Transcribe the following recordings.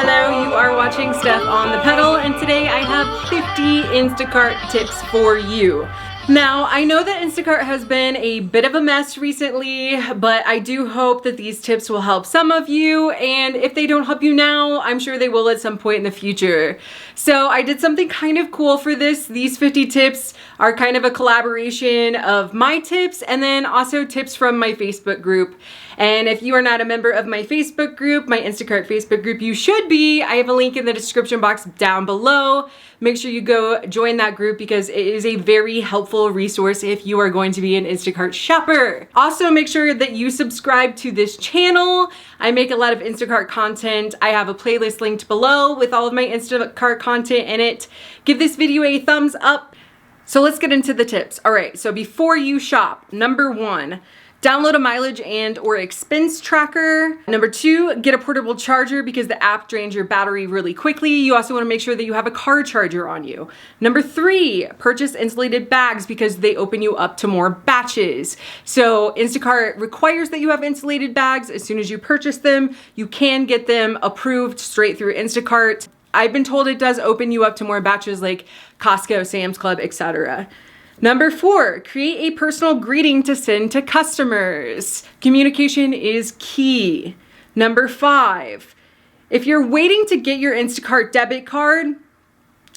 hello, you are watching Steph on the Pedal, and today I have 50 Instacart tips for you. Now, I know that Instacart has been a bit of a mess recently, but I do hope that these tips will help some of you, and if they don't help you now, I'm sure they will at some point in the future. So I did something kind of cool for this. These 50 tips are kind of a collaboration of my tips and then also tips from my Facebook group. And if you are not a member of my Facebook group, my Instacart Facebook group, you should be. I have a link in the description box down below. Make sure you go join that group because it is a very helpful resource if you are going to be an Instacart shopper. Also, make sure that you subscribe to this channel. I make a lot of Instacart content. I have a playlist linked below with all of my Instacart content in it. Give this video a thumbs up. So let's get into the tips. All right, so before you shop, number 1, download a mileage and or expense tracker. Number 2, get a portable charger because the app drains your battery really quickly. You also want to make sure that you have a car charger on you. Number 3, purchase insulated bags because they open you up to more batches. So Instacart requires that you have insulated bags. As soon as you purchase them, you can get them approved straight through Instacart. I've been told it does open you up to more batches like Costco, Sam's Club, etc. Number 4, create a personal greeting to send to customers. Communication is key. Number 5, if you're waiting to get your Instacart debit card,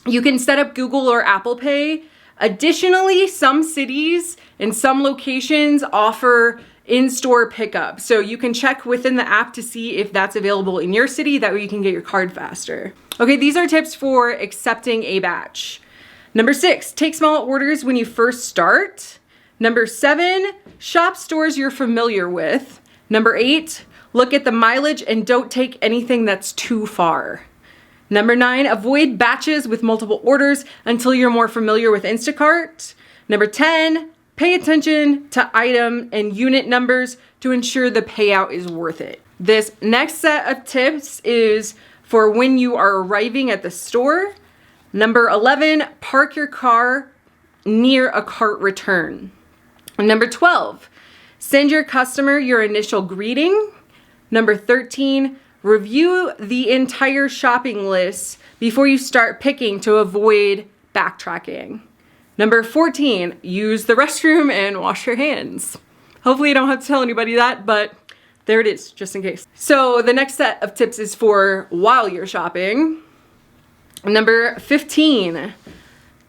you can set up Google or Apple Pay. Additionally, some cities and some locations offer in-store pickup. So you can check within the app to see if that's available in your city. That way you can get your card faster. Okay, these are tips for accepting a batch. Number 6, take small orders when you first start. Number 7, shop stores you're familiar with. Number 8, look at the mileage and don't take anything that's too far. Number 9, avoid batches with multiple orders until you're more familiar with Instacart. Number 10, pay attention to item and unit numbers to ensure the payout is worth it. This next set of tips is for when you are arriving at the store. Number 11, park your car near a cart return. Number 12, send your customer your initial greeting. Number 13, review the entire shopping list before you start picking to avoid backtracking. Number 14, use the restroom and wash your hands. Hopefully you don't have to tell anybody that, but there it is, just in case. So the next set of tips is for while you're shopping. Number 15,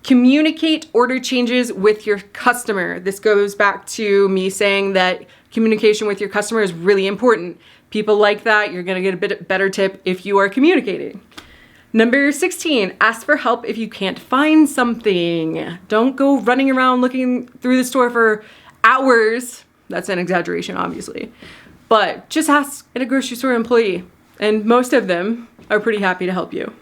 communicate order changes with your customer. This goes back to me saying that communication with your customer is really important. People like that. You're going to get a bit better tip if you are communicating. Number 16, ask for help if you can't find something. Don't go running around looking through the store for hours. That's an exaggeration, obviously. But just ask a grocery store employee, and most of them are pretty happy to help you.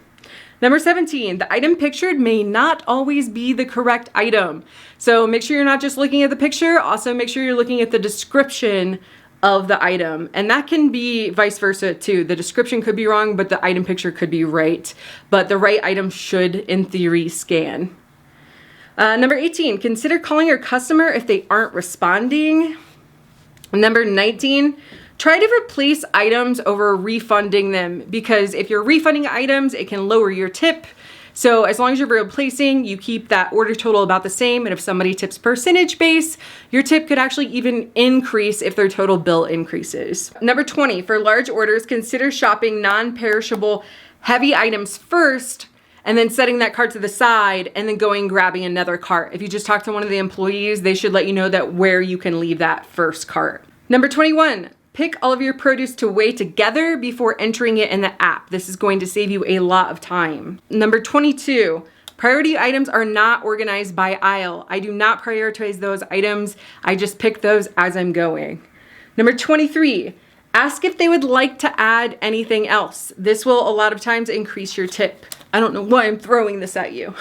Number 17, the item pictured may not always be the correct item. So make sure you're not just looking at the picture, also make sure you're looking at the description of the item. And that can be vice versa too. The description could be wrong, but the item picture could be right. But the right item should, in theory, scan. Number 18, consider calling your customer if they aren't responding. Number 19, try to replace items over refunding them because if you're refunding items, it can lower your tip. So as long as you're replacing, you keep that order total about the same. And if somebody tips percentage base, your tip could actually even increase if their total bill increases. Number 20, for large orders, consider shopping non-perishable heavy items first and then setting that cart to the side and then going grabbing another cart. If you just talk to one of the employees, they should let you know that where you can leave that first cart. Number 21, pick all of your produce to weigh together before entering it in the app. This is going to save you a lot of time. Number 22, priority items are not organized by aisle. I do not prioritize those items. I just pick those as I'm going. Number 23, ask if they would like to add anything else. This will a lot of times increase your tip. I don't know why I'm throwing this at you.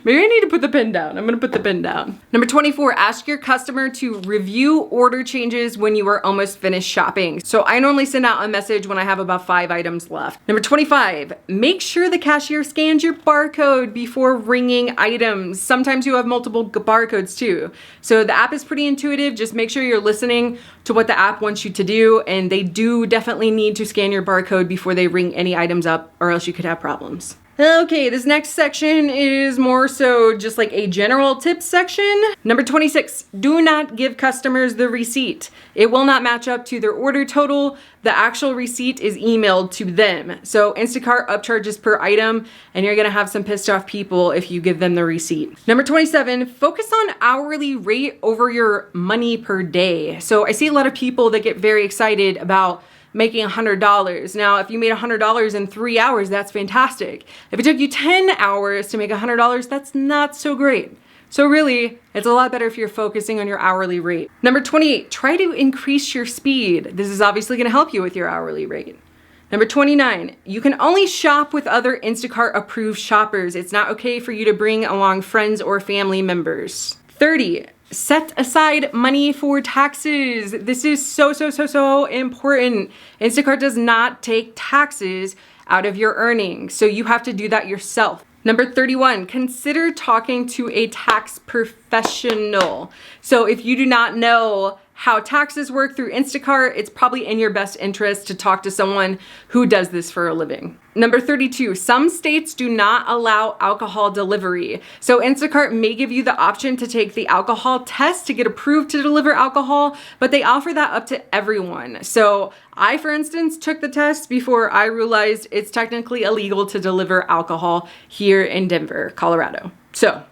Maybe I need to put the pen down. I'm gonna put the pen down. Number 24, ask your customer to review order changes when you are almost finished shopping. So I normally send out a message when I have about 5 items left. Number 25, make sure the cashier scans your barcode before ringing items. Sometimes you have multiple barcodes too. So the app is pretty intuitive. Just make sure you're listening to what the app wants you to do, and they do definitely need to scan your barcode before they ring any items up, or else you could have problems. Okay, this next section is more so just like a general tips section. Number 26, do not give customers the receipt. It will not match up to their order total. The actual receipt is emailed to them. So Instacart upcharges per item, and you're gonna have some pissed off people if you give them the receipt. Number 27, focus on hourly rate over your money per day. So I see a lot of people that get very excited about making $100. Now, if you made $100 in 3 hours, that's fantastic. If it took you 10 hours to make $100, that's not so great. So really, it's a lot better if you're focusing on your hourly rate. Number 28, try to increase your speed. This is obviously gonna help you with your hourly rate. Number 29, you can only shop with other Instacart approved shoppers. It's not okay for you to bring along friends or family members. 30, set aside money for taxes. This is so important. Instacart does not take taxes out of your earnings, so you have to do that yourself. Number 31, consider talking to a tax professional. So if you do not know how taxes work through Instacart, it's probably in your best interest to talk to someone who does this for a living. Number 32, some states do not allow alcohol delivery. So Instacart may give you the option to take the alcohol test to get approved to deliver alcohol, but they offer that up to everyone. So I, for instance, took the test before I realized it's technically illegal to deliver alcohol here in Denver, Colorado. So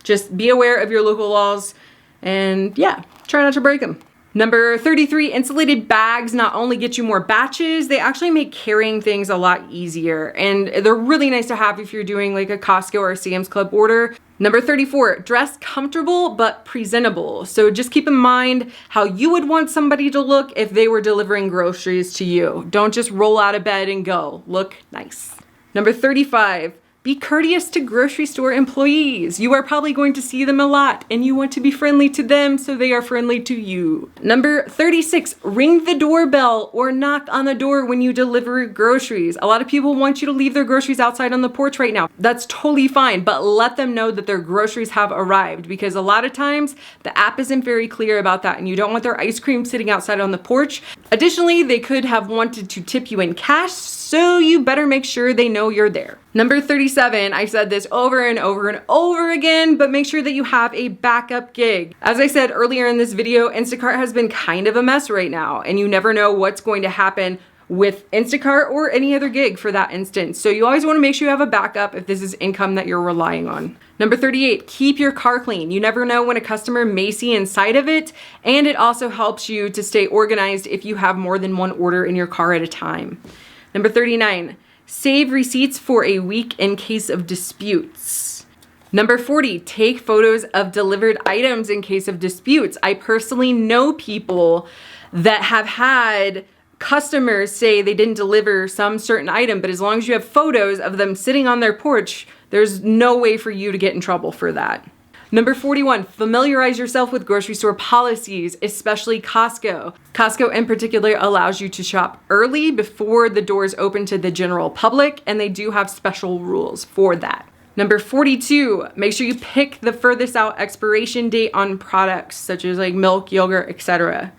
just be aware of your local laws and yeah, try not to break them. Number 33, insulated bags not only get you more batches, they actually make carrying things a lot easier. And they're really nice to have if you're doing like a Costco or a Sam's Club order. Number 34, dress comfortable but presentable. So just keep in mind how you would want somebody to look if they were delivering groceries to you. Don't just roll out of bed and go. Look nice. Number 35, be courteous to grocery store employees. You are probably going to see them a lot and you want to be friendly to them so they are friendly to you. Number 36, ring the doorbell or knock on the door when you deliver groceries. A lot of people want you to leave their groceries outside on the porch right now. That's totally fine, but let them know that their groceries have arrived, because a lot of times the app isn't very clear about that and you don't want their ice cream sitting outside on the porch. Additionally, they could have wanted to tip you in cash, so you better make sure they know you're there. Number 37, I said this over and over and over again, but make sure that you have a backup gig. As I said earlier in this video, Instacart has been kind of a mess right now, and you never know what's going to happen with Instacart or any other gig for that instance. So you always want to make sure you have a backup if this is income that you're relying on. Number 38, keep your car clean. You never know when a customer may see inside of it, and it also helps you to stay organized if you have more than one order in your car at a time. Number 39, save receipts for a week in case of disputes. Number 40, take photos of delivered items in case of disputes. I personally know people that have had customers say they didn't deliver some certain item, but as long as you have photos of them sitting on their porch, there's no way for you to get in trouble for that. Number 41, familiarize yourself with grocery store policies, especially Costco. Costco in particular allows you to shop early before the doors open to the general public, and they do have special rules for that. Number 42, make sure you pick the furthest out expiration date on products such as like milk, yogurt, etc.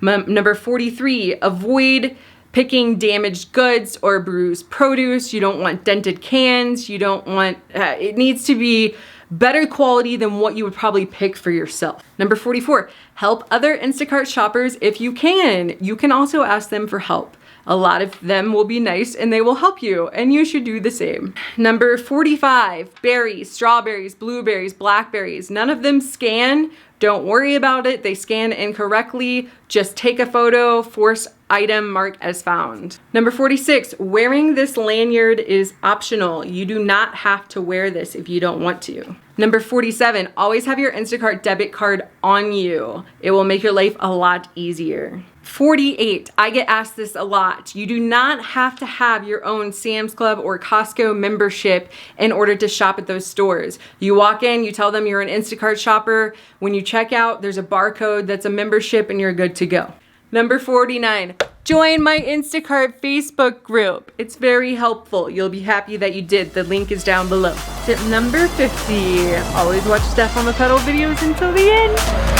Number 43, avoid picking damaged goods or bruised produce. You don't want dented cans. You don't want, it needs to be better quality than what you would probably pick for yourself. Number 44, help other Instacart shoppers if you can. You can also ask them for help. A lot of them will be nice and they will help you, and you should do the same. Number 45, berries, strawberries, blueberries, blackberries. None of them scan. Don't worry about it. They scan incorrectly. Just take a photo, force item, mark as found. Number 46, wearing this lanyard is optional. You do not have to wear this if you don't want to. Number 47, always have your Instacart debit card on you. It will make your life a lot easier. 48, I get asked this a lot. You do not have to have your own Sam's Club or Costco membership in order to shop at those stores. You walk in, you tell them you're an Instacart shopper. When you check out, there's a barcode that's a membership and you're good to go. Number 49, join my Instacart Facebook group. It's very helpful. You'll be happy that you did. The link is down below. Tip number 50, always watch Steph on the pedal videos until the end.